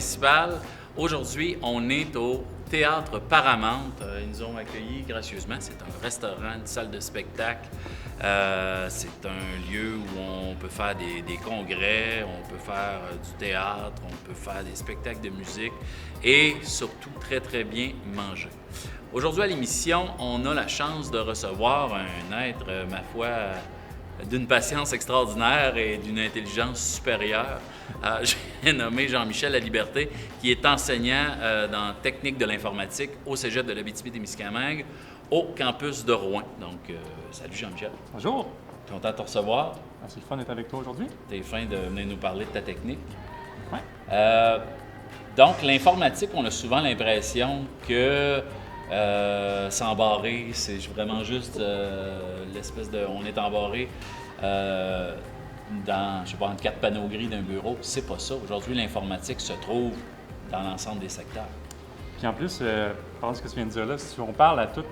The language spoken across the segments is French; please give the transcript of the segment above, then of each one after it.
principal. Aujourd'hui, on est au Théâtre Paramount. Ils nous ont accueillis gracieusement. C'est un restaurant, une salle de spectacle. C'est un lieu où on peut faire des congrès, on peut faire du théâtre, on peut faire des spectacles de musique et surtout très, très bien manger. Aujourd'hui à l'émission, on a la chance de recevoir un être, ma foi, d'une patience extraordinaire et d'une intelligence supérieure. J'ai nommé Jean-Michel Laliberté, qui est enseignant dans technique de l'informatique au Cégep de l'Abitibi-Témiscamingue, au campus de Rouen. Donc, salut Jean-Michel. Bonjour. Content de te recevoir. C'est le fun d'être avec toi aujourd'hui. T'es fin de venir nous parler de ta technique. Oui. Donc, l'informatique, on a souvent l'impression que s'embarrer, c'est vraiment juste l'espèce de... On est embarré dans, je sais pas, entre quatre panneaux gris d'un bureau. C'est pas ça. Aujourd'hui, l'informatique se trouve dans l'ensemble des secteurs. Puis en plus, par ce que tu viens de dire là, si on parle à tous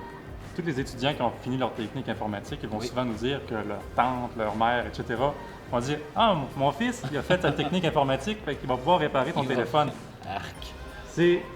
les étudiants qui ont fini leur technique informatique, ils vont souvent nous dire que leur tante, leur mère, etc., vont dire « Ah, mon fils, il a fait sa technique informatique, fait qu'il va pouvoir réparer ton téléphone. » Arc.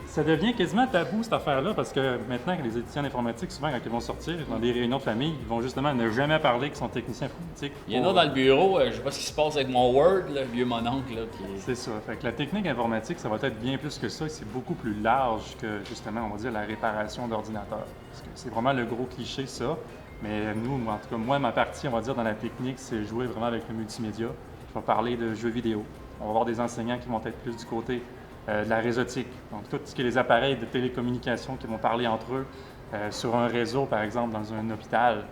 Ça devient quasiment tabou, cette affaire-là, parce que maintenant, les étudiants d'informatique, souvent, quand ils vont sortir dans des réunions de famille, ils vont justement ne jamais parler qu'ils sont techniciens informatiques. Il y en a dans le bureau, je sais pas ce qui se passe avec mon Word, le vieux mononcle. C'est ça. Fait que la technique informatique, ça va être bien plus que ça, et c'est beaucoup plus large que, justement, on va dire, la réparation d'ordinateurs. Parce que c'est vraiment le gros cliché, ça. Mais nous, en tout cas, moi, ma partie, on va dire, dans la technique, c'est jouer vraiment avec le multimédia. Je vais parler de jeux vidéo. On va avoir des enseignants qui vont être plus du côté de la réseautique. Donc, tout ce qui est les appareils de télécommunication qui vont parler entre eux sur un réseau, par exemple, dans un hôpital.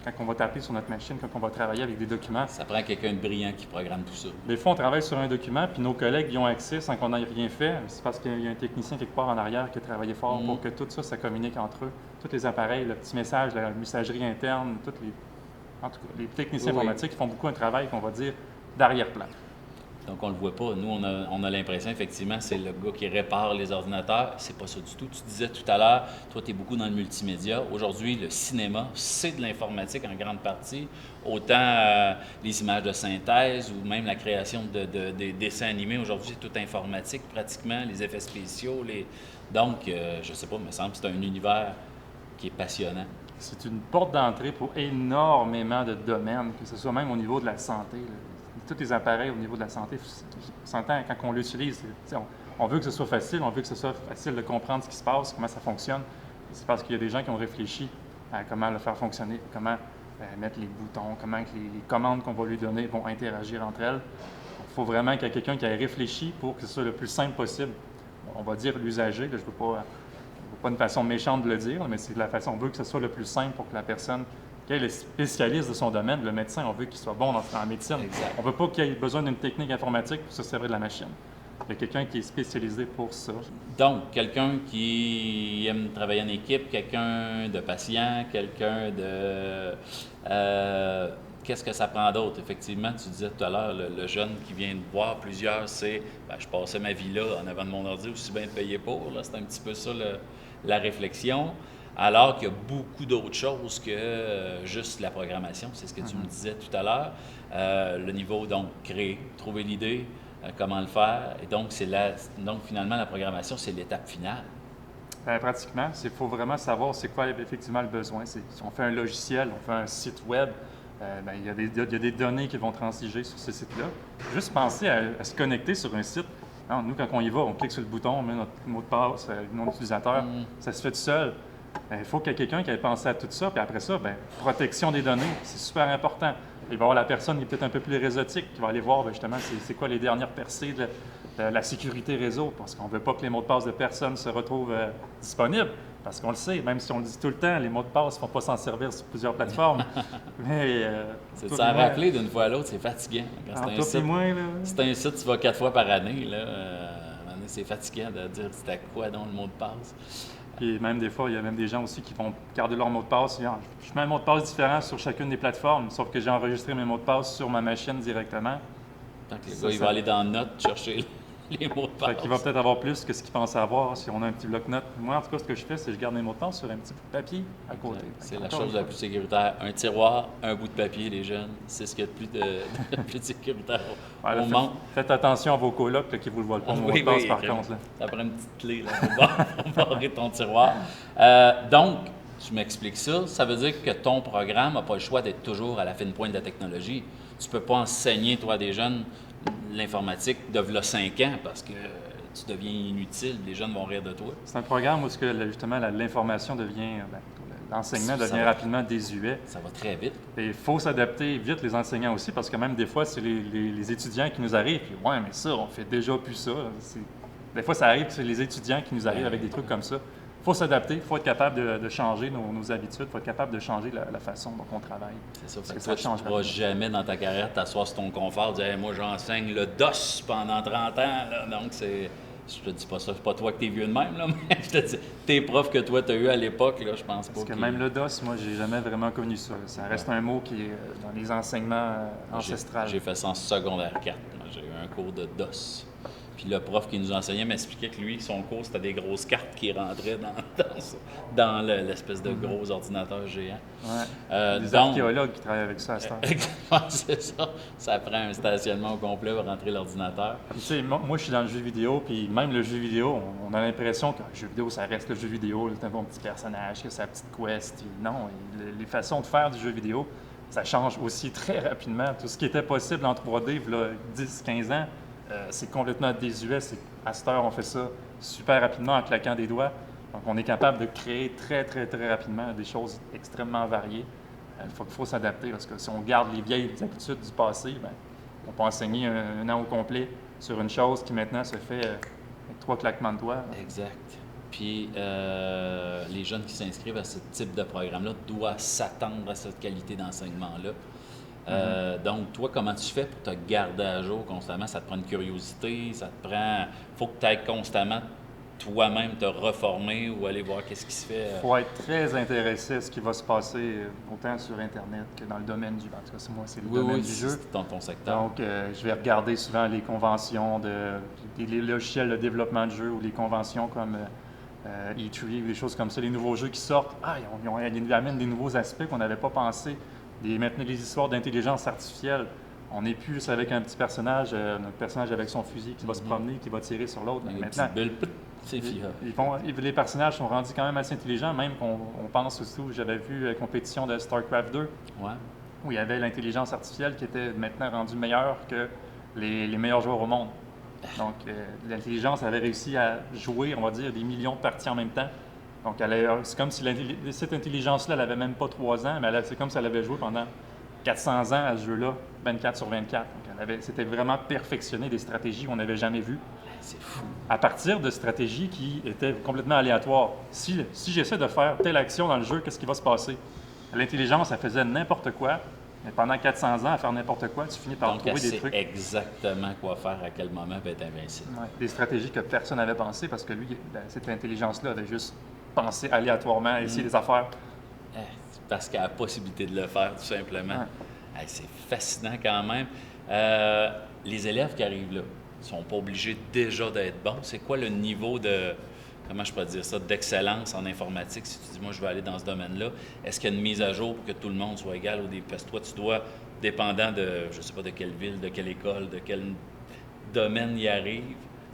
Quand on va taper sur notre machine, quand on va travailler avec des documents. Ça prend quelqu'un de brillant qui programme tout ça. Des fois, on travaille sur un document, puis nos collègues y ont accès sans qu'on n'ait rien fait. C'est parce qu'il y a un technicien quelque part en arrière qui a travaillé fort pour que tout ça, ça communique entre eux. Tous les appareils, le petit message, la messagerie interne, en tout cas, les techniciens informatiques font beaucoup un travail, qu'on va dire, d'arrière-plan. Donc, on ne le voit pas. Nous, on a l'impression, effectivement, c'est le gars qui répare les ordinateurs. C'est pas ça du tout. Tu disais tout à l'heure, toi, tu es beaucoup dans le multimédia. Aujourd'hui, le cinéma, c'est de l'informatique en grande partie. Autant les images de synthèse ou même la création des dessins animés. Aujourd'hui, c'est tout informatique, pratiquement, les effets spéciaux. Donc, je ne sais pas, il me semble que c'est un univers qui est passionnant. C'est une porte d'entrée pour énormément de domaines, que ce soit même au niveau de la santé. Tous les appareils au niveau de la santé, on s'entend quand on l'utilise, on veut que ce soit facile, on veut que ce soit facile de comprendre ce qui se passe, comment ça fonctionne. C'est parce qu'il y a des gens qui ont réfléchi à comment le faire fonctionner, comment mettre les boutons, comment que les commandes qu'on va lui donner vont interagir entre elles. Il faut vraiment qu'il y ait quelqu'un qui ait réfléchi pour que ce soit le plus simple possible. On va dire l'usager, je ne veux pas une façon méchante de le dire, mais c'est de la façon, on veut que ce soit le plus simple pour que la personne qui est le spécialiste de son domaine, le médecin, on veut qu'il soit bon en médecine. Exact. On ne veut pas qu'il ait besoin d'une technique informatique pour se servir de la machine. Il y a quelqu'un qui est spécialisé pour ça. Donc, quelqu'un qui aime travailler en équipe, quelqu'un de patient, quelqu'un de... qu'est-ce que ça prend d'autre? Effectivement, tu disais tout à l'heure, le jeune qui vient de voir plusieurs, c'est je passais ma vie là en avant de mon ordi, aussi bien de payer pour. Là, c'est un petit peu ça la réflexion. Alors qu'il y a beaucoup d'autres choses que juste la programmation, c'est ce que tu me disais tout à l'heure. Le niveau, donc, créer, trouver l'idée, comment le faire. Et donc, finalement, la programmation, c'est l'étape finale. Pratiquement. Il faut vraiment savoir c'est quoi effectivement le besoin. Si on fait un logiciel, on fait un site web, il y a des données qui vont transiger sur ce site-là. Juste penser à se connecter sur un site. Non, nous, quand on y va, on clique sur le bouton, on met notre mot de passe, le nom d'utilisateur, ça se fait tout seul. Il faut qu'il y ait quelqu'un qui ait pensé à tout ça, puis après ça, protection des données, c'est super important. Il va y avoir la personne qui est peut-être un peu plus réseautique, qui va aller voir justement c'est quoi les dernières percées de la sécurité réseau, parce qu'on ne veut pas que les mots de passe de personne se retrouvent disponibles, parce qu'on le sait, même si on le dit tout le temps, les mots de passe ne font pas s'en servir sur plusieurs plateformes. Mais, c'est de s'en rappeler d'une fois à l'autre, c'est fatigant. C'est un site, tu vas 4 fois par année, là, c'est fatigant de dire c'était quoi donc le mot de passe. Puis même des fois, il y a même des gens aussi qui vont garder leur mot de passe. Je mets un mot de passe différent sur chacune des plateformes, sauf que j'ai enregistré mes mots de passe sur ma machine directement. Donc, le gars, il va aller dans Notes chercher les mots de Fait qu'il va passe. peut-être avoir plus que ce qu'il pense avoir si on a un petit bloc-notes. Moi, en tout cas, ce que je fais, c'est que je garde mes mots de passe sur un petit bout de papier à côté. C'est la Encore chose une la fois. plus sécuritaire. Un tiroir, un bout de papier, les jeunes, c'est ce qu'il y a de plus, de plus sécuritaire Ouais, là, au monde. faites attention à vos colocs là, qui ne vous le volent pas, mon mot de Oui, passe, oui, par écrire. contre. Là. Ça prend une petite clé là, pour barrer ton tiroir. Donc, tu m'expliques ça. Ça veut dire que ton programme n'a pas le choix d'être toujours à la fine pointe de la technologie. Tu ne peux pas enseigner, toi, à des jeunes, l'informatique de v'là 5 ans parce que tu deviens inutile. Les jeunes vont rire de toi. C'est un programme où justement l'information devient, l'enseignement Ça devient va. rapidement désuet. Ça va très vite. Et il faut s'adapter vite, les enseignants aussi, parce que même des fois, c'est les étudiants qui nous arrivent, puis ouais, mais ça, on fait déjà plus ça. Des fois, ça arrive que c'est les étudiants qui nous arrivent avec des trucs comme ça. Il faut s'adapter, il faut être capable de changer nos habitudes, il faut être capable de changer la façon dont on travaille. C'est ça. Parce Fait que que ça toi, tu change ne pourras rapidement. jamais dans ta carrière t'asseoir sur ton confort et dire hey, moi, j'enseigne le DOS pendant 30 ans. Là. Donc, c'est. Je te dis pas ça, c'est pas toi que t'es vieux de même, là, mais je te dis, tes profs que toi, tu as eu à l'époque, là, je pense pas Parce que qu'ils- même le DOS, moi, j'ai jamais vraiment connu ça. Ça reste un mot qui est dans les enseignements ancestrales. J'ai fait ça en secondaire 4. Moi, j'ai eu un cours de DOS. Puis le prof qui nous enseignait m'expliquait que lui, son cours, c'était des grosses cartes qui rentraient dans l'espèce de gros ordinateur géant. Ouais. Des donc- archéologues qui travaillent avec ça à cette heure. Exactement, c'est ça. Ça prend un stationnement au complet pour rentrer l'ordinateur. Puis, tu sais, moi, je suis dans le jeu vidéo, puis même le jeu vidéo, on a l'impression que le jeu vidéo, ça reste le jeu vidéo, c'est un bon petit personnage, que sa petite quest. Puis non, les façons de faire du jeu vidéo, ça change aussi très rapidement. Tout ce qui était possible en 3D, il y a 10-15 ans, c'est complètement désuet. À cette heure, on fait ça super rapidement en claquant des doigts. Donc, on est capable de créer très, très, très rapidement des choses extrêmement variées. Il faut s'adapter, parce que si on garde les vieilles habitudes du passé, ben, on peut enseigner un an au complet sur une chose qui maintenant se fait avec 3 claquements de doigts. Exact. Puis les jeunes qui s'inscrivent à ce type de programme-là doivent s'attendre à cette qualité d'enseignement-là. Donc, toi, comment tu fais pour te garder à jour constamment? Ça te prend une curiosité, ça te prend... faut que tu ailles constamment toi-même te reformer ou aller voir qu'est-ce qui se fait. Il faut être très intéressé à ce qui va se passer autant sur Internet que dans le domaine du jeu. En tout cas, c'est le domaine du jeu. C'est ton secteur. Donc, je vais regarder souvent les conventions, les logiciels de développement de jeux ou les conventions comme E3 ou des choses comme ça, les nouveaux jeux qui sortent. Ah, ils amènent des nouveaux aspects qu'on n'avait pas pensé. Maintenant, les histoires d'intelligence artificielle. On n'est plus juste avec un petit personnage, notre personnage avec son fusil qui va se promener, qui va tirer sur l'autre. Une Maintenant, petite bulle, c'est fiable. les personnages sont rendus quand même assez intelligents, même qu'on pense aussi, j'avais vu la compétition de StarCraft 2, Ouais. où il y avait l'intelligence artificielle qui était maintenant rendue meilleure que les meilleurs joueurs au monde. Donc, l'intelligence avait réussi à jouer, on va dire, des millions de parties en même temps. Donc, c'est comme si cette intelligence-là, elle n'avait même pas 3 ans, mais c'est comme si elle avait joué pendant 400 ans à ce jeu-là, 24 sur 24. Donc, c'était vraiment perfectionné des stratégies qu'on n'avait jamais vues. C'est fou. À partir de stratégies qui étaient complètement aléatoires. Si j'essaie de faire telle action dans le jeu, qu'est-ce qui va se passer? L'intelligence, elle faisait n'importe quoi, mais pendant 400 ans, à faire n'importe quoi, tu finis par Donc, trouver elle des sait trucs. exactement quoi faire, à quel moment peut être invincible. Ouais, des stratégies que personne n'avait pensé parce que lui, cette intelligence-là avait juste pensé aléatoirement à essayer des affaires. Parce qu'elle a la possibilité de le faire, tout simplement. Ouais. Hey, c'est fascinant quand même. Les élèves qui arrivent là ne sont pas obligés déjà d'être bons. C'est quoi le niveau de, comment je pourrais dire ça, d'excellence en informatique? Si tu dis, moi, je veux aller dans ce domaine-là, est-ce qu'il y a une mise à jour pour que tout le monde soit égal au début? Parce que toi, tu dois, dépendant de, je ne sais pas de quelle ville, de quelle école, de quel domaine y arrive,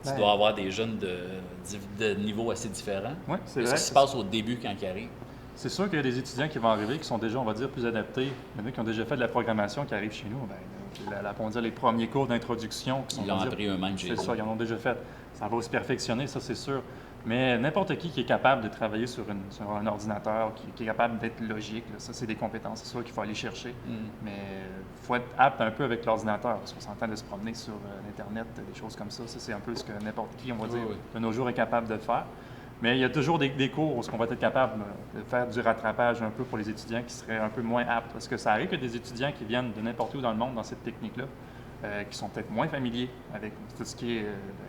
tu Ouais. dois avoir des jeunes de niveaux assez différents. Oui, c'est Qu'est-ce vrai. qui se passe au début quand ils arrivent? C'est sûr qu'il y a des étudiants qui vont arriver qui sont déjà, on va dire, plus adaptés. Il y en a qui ont déjà fait de la programmation qui arrivent chez nous. On va dire les premiers cours d'introduction. Ils l'ont appris eux-mêmes chez eux. C'est ça, ils en ont déjà fait. Ça va se perfectionner, ça c'est sûr. Mais n'importe qui est capable de travailler sur un ordinateur, qui est capable d'être logique, là, ça c'est des compétences, c'est sûr qu'il faut aller chercher. Mais il faut être apte un peu avec l'ordinateur, parce qu'on s'entend de se promener sur l'Internet, des choses comme ça. Ça c'est un peu ce que n'importe qui, on va dire, de nos jours est capable de faire. Mais il y a toujours des cours où on va être capable de faire du rattrapage un peu pour les étudiants qui seraient un peu moins aptes. Parce que ça arrive que des étudiants qui viennent de n'importe où dans le monde dans cette technique-là, qui sont peut-être moins familiers avec tout ce qui est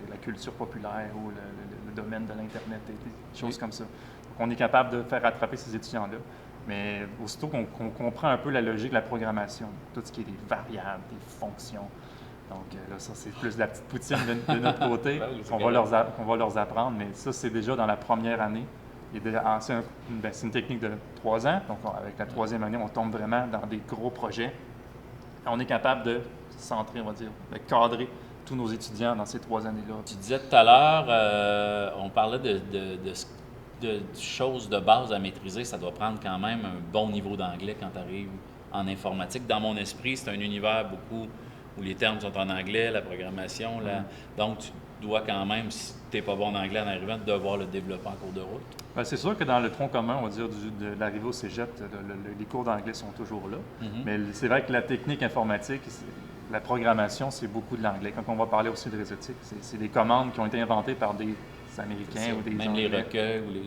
la culture populaire ou le domaine de l'Internet et des choses comme ça. Donc, on est capable de faire rattraper ces étudiants-là. Mais aussitôt qu'on comprend un peu la logique de la programmation, tout ce qui est des variables, des fonctions, Donc là, ça, c'est plus la petite poutine de notre côté Ben oui, c'est qu'on va leur apprendre, mais ça, c'est déjà dans la première année. C'est une technique de 3 ans, donc avec la 3e année, on tombe vraiment dans des gros projets. On est capable de centrer, on va dire, de cadrer tous nos étudiants dans ces 3 années-là. Tu disais tout à l'heure, on parlait de choses de base à maîtriser. Ça doit prendre quand même un bon niveau d'anglais quand tu arrives en informatique. Dans mon esprit, c'est un univers beaucoup où les termes sont en anglais, la programmation. Donc, tu dois quand même, si tu n'es pas bon en anglais en arrivant, devoir le développer en cours de route. Bien, c'est sûr que dans le tronc commun, on va dire, de l'arrivée au cégep, les cours d'anglais sont toujours là. Mais c'est vrai que la technique informatique, la programmation, c'est beaucoup de l'anglais. Quand on va parler aussi de réseautique, c'est des commandes qui ont été inventées par des Américains ou des Même Anglais. les recueils ou les...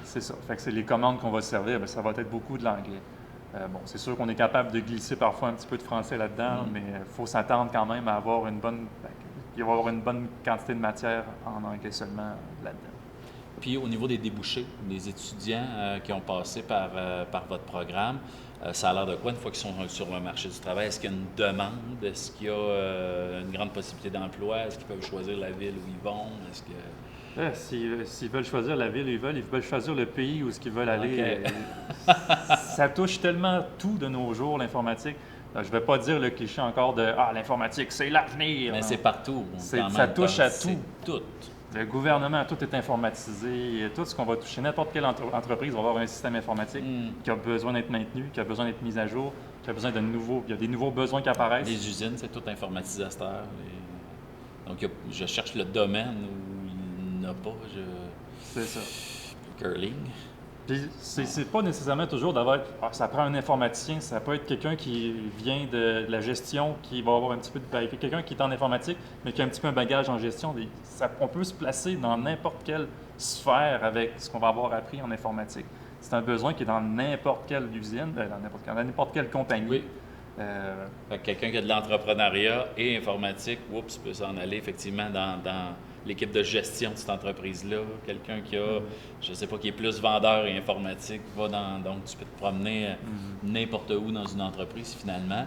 C'est ça. Fait que c'est les commandes qu'on va servir, bien, ça va être beaucoup de l'anglais. Bon, c'est sûr qu'on est capable de glisser parfois un petit peu de français là-dedans, mais il faut s'attendre quand même à avoir il va y avoir une bonne quantité de matière en anglais seulement là-dedans. Puis au niveau des débouchés, des étudiants qui ont passé par votre programme, ça a l'air de quoi une fois qu'ils sont sur le marché du travail? Est-ce qu'il y a une demande? Est-ce qu'il y a une grande possibilité d'emploi? Est-ce qu'ils peuvent choisir la ville où ils vont? Est-ce que... S'ils veulent choisir la ville où ils veulent choisir le pays où ils veulent aller. Okay. Ça touche tellement tout de nos jours, l'informatique. Je ne vais pas dire le cliché encore de « Ah, l'informatique, c'est l'avenir! » Mais c'est partout. Ça touche à tout. Tout. Le gouvernement, tout est informatisé. Tout ce qu'on va toucher, n'importe quelle entreprise va avoir un système informatique qui a besoin d'être maintenu, qui a besoin d'être mis à jour, qui a besoin de nouveaux... Il y a des nouveaux besoins qui apparaissent. Les usines, c'est tout informatisé à cette heure. Donc, je cherche le domaine où il n'y en a pas. C'est ça. Curling. Puis, c'est pas nécessairement toujours d'avoir... ça prend un informaticien, ça peut être quelqu'un qui vient de la gestion, qui va avoir un petit peu de... quelqu'un qui est en informatique, mais qui a un petit peu un bagage en gestion. On peut se placer dans n'importe quelle sphère avec ce qu'on va avoir appris en informatique. C'est un besoin qui est dans n'importe quelle usine, dans n'importe quelle compagnie. Oui. Quelqu'un qui a de l'entrepreneuriat et informatique, peut s'en aller effectivement dans l'équipe de gestion de cette entreprise-là. Quelqu'un qui a, je ne sais pas, qui est plus vendeur et informatique, donc tu peux te promener n'importe où dans une entreprise finalement.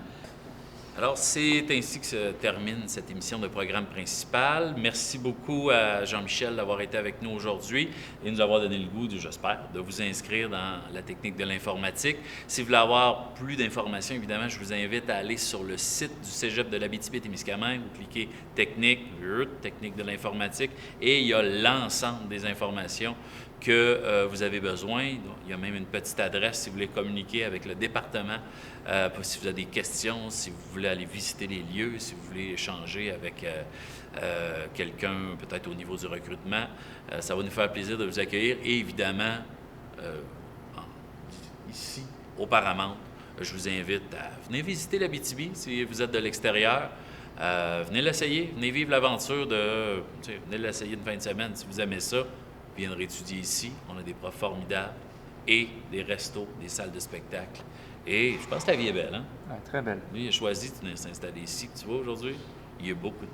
Alors, c'est ainsi que se termine cette émission de programme principal. Merci beaucoup à Jean-Michel d'avoir été avec nous aujourd'hui et nous avoir donné le goût, j'espère, de vous inscrire dans la technique de l'informatique. Si vous voulez avoir plus d'informations, évidemment, je vous invite à aller sur le site du Cégep de l'Abitibi-Témiscamingue. Vous cliquez « Technique », technique de l'informatique, et il y a l'ensemble des informations que vous avez besoin. Donc, il y a même une petite adresse si vous voulez communiquer avec le département, si vous avez des questions, si vous voulez aller visiter les lieux, si vous voulez échanger avec quelqu'un peut-être au niveau du recrutement. Ça va nous faire plaisir de vous accueillir. Et évidemment, ici, au Paramount, je vous invite à venir visiter l'Abitibi si vous êtes de l'extérieur. Venez l'essayer, venez vivre l'aventure venez l'essayer une fin de semaine si vous aimez ça. Viendrez étudier ici. On a des profs formidables et des restos, des salles de spectacle. Et je pense que la vie est belle, hein? Ouais, très belle. Lui, il a choisi de venir s'installer ici. Tu vois, aujourd'hui, il y a beaucoup de